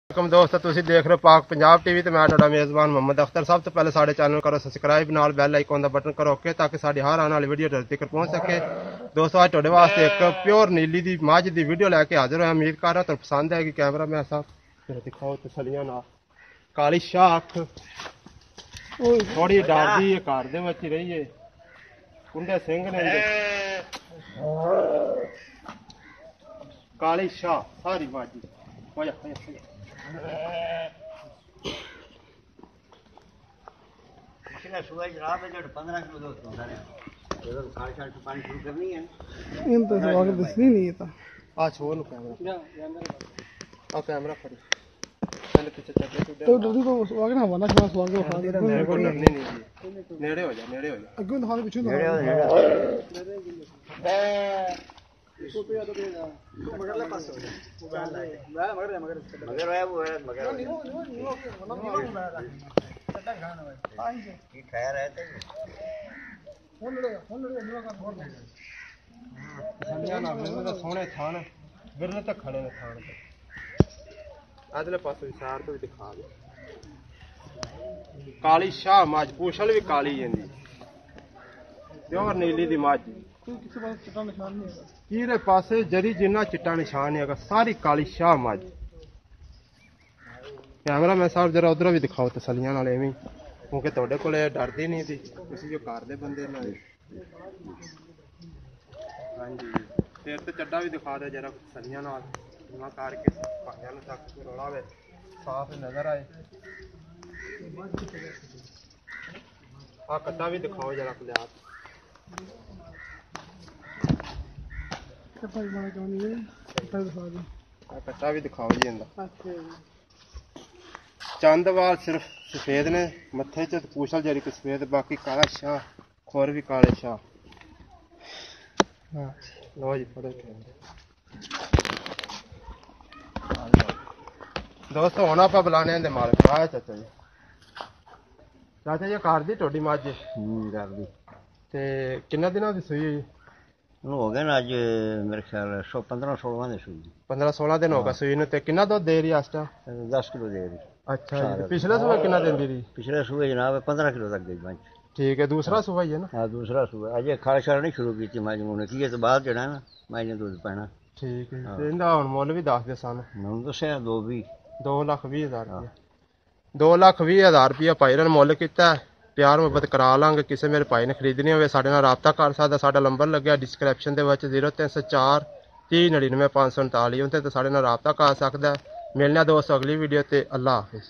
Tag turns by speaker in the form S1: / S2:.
S1: वालेकुम दोस्तों, तुसीं देख रहे हो पाक पंजाब टीवी ते मैं तुहाडा मेज़बान मोहम्मद अख्तर। सब तो पहले साडे चैनल करो सबसक्राइब, नाल बैल आइकन दा बटन करो ओके ताकि साडी हर आने वाली वीडियो तुहाडे तक पहुंच सके। दोस्तों अज तुहाडे वास्ते एक प्योर नीली दी मझ दी वीडियो लैके हाजिर होया। उम्मीद कर रहा तुहानू पसंद आएगी। कैमरा मैन साहब फिर दिखाओ तसलियां नाल। काली शाख थोड़ी डरदी है, घर दे विच रही है। कुंडे सिंह ने काली शाह सारी बाजी होया
S2: पिछला सुबह जनाब है जो 15 किलो दूध होता है जो काल शाल पानी शुरू करनी है
S3: इन तो स्वागत दिसनी नहीं है।
S1: आ छोड़ नु कैमरा आ कैमरा फड़ी पहले पीछे चल
S3: तो जल्दी तो स्वागत ना बना छवा स्वागत खा दे।
S1: मेरे को डरने नहीं दी। नेड़े हो जा, नेड़े हो जा।
S3: अगे दिखा दे पीछे
S2: नेड़े
S3: मगरले पास
S2: मगर है वो है मगर ये खैर है तो
S1: संजय ना मेरे तो सोने थान बिरने तक खड़े ने थान पे अगले पासे विचार तो भी दिखा दे। काली शाह मझ पूछल भी काली जंदी प्योर नीली दी मझ
S3: किसी बात चिट्टा निशान नहीं है।
S1: कीरे पासे जरी जिन्ना चिट्टा निशान है सारी काली शाह मझ। कैमरा मैं साहब जरा उधर भी दिखाओ तसलियां नाल एवें क्योंकि तुहाडे कोल डरदी नहीं थी तुसीं जो घर दे बंदे नाल। हां जी फिर तो चड्डा भी दिखा दे जरा तसलियां नाल ना करके भाइयों ने तक रोला वे साफ नजर आए। आ कट्टा भी दिखाओ जरा लिया
S3: कट्टा भी बड़ा कहानी है। कट्टा दिखा दे।
S1: आ कट्टा भी दिखाओ जी इंदा
S3: अच्छा
S1: चंद वाल सिर्फ सफेद ने मथे च पूछल जरी को सफेद बाकी काला शाह खोर भी काले शाह। हाँ लो जी फड़ो दोस्तों हुण आपां बुलाने दे मालक आए चाचा जी। चाचा जी घर दी टोडी मझ
S2: कर दी
S1: ते किन्ने दिनां दी सूई जी?
S2: हो गए ना आज मेरे ख्याल 15-16 दिन सूई
S1: 15-16 दिन हो गए सूई नूं। ते किन्ना दुध दे रही है इस टाइम?
S2: 10 किलो दे रही।
S1: अच्छा जी पिछले सुबह किन्ना देंदी रही?
S2: पिछले सुबह जनाब 15 किलो तक गई मंच।
S1: ठीक है दूसरा सुबह ही है ना?
S2: हाँ दूसरा सुबह अजय खाल शाल नहीं शुरू की मैं मुने की तो बाद जड़ा ना मैं दूध पैना।
S1: ठीक है ते इंदा हुण मुੱਲ भी दस दे सानू।
S2: मैं दस्या 2 भी
S1: 2,20,000 रुपया 2,20,000 रुपया भाई ने मुੱਲ ਕੀਤਾ। प्यार मुहब्बत करा लांगे। किसी मेरे भाई ने खरीदनी होवे साडे नाल राबता कर सकदा। साडा नंबर लग्या डिस्क्रिप्शन दे विच 0304 30 99 549 उनते ते साडे नाल राबता कर सकदा। मिलने दोस्तों अगली वीडियो ते। अल्लाह हाफिज़।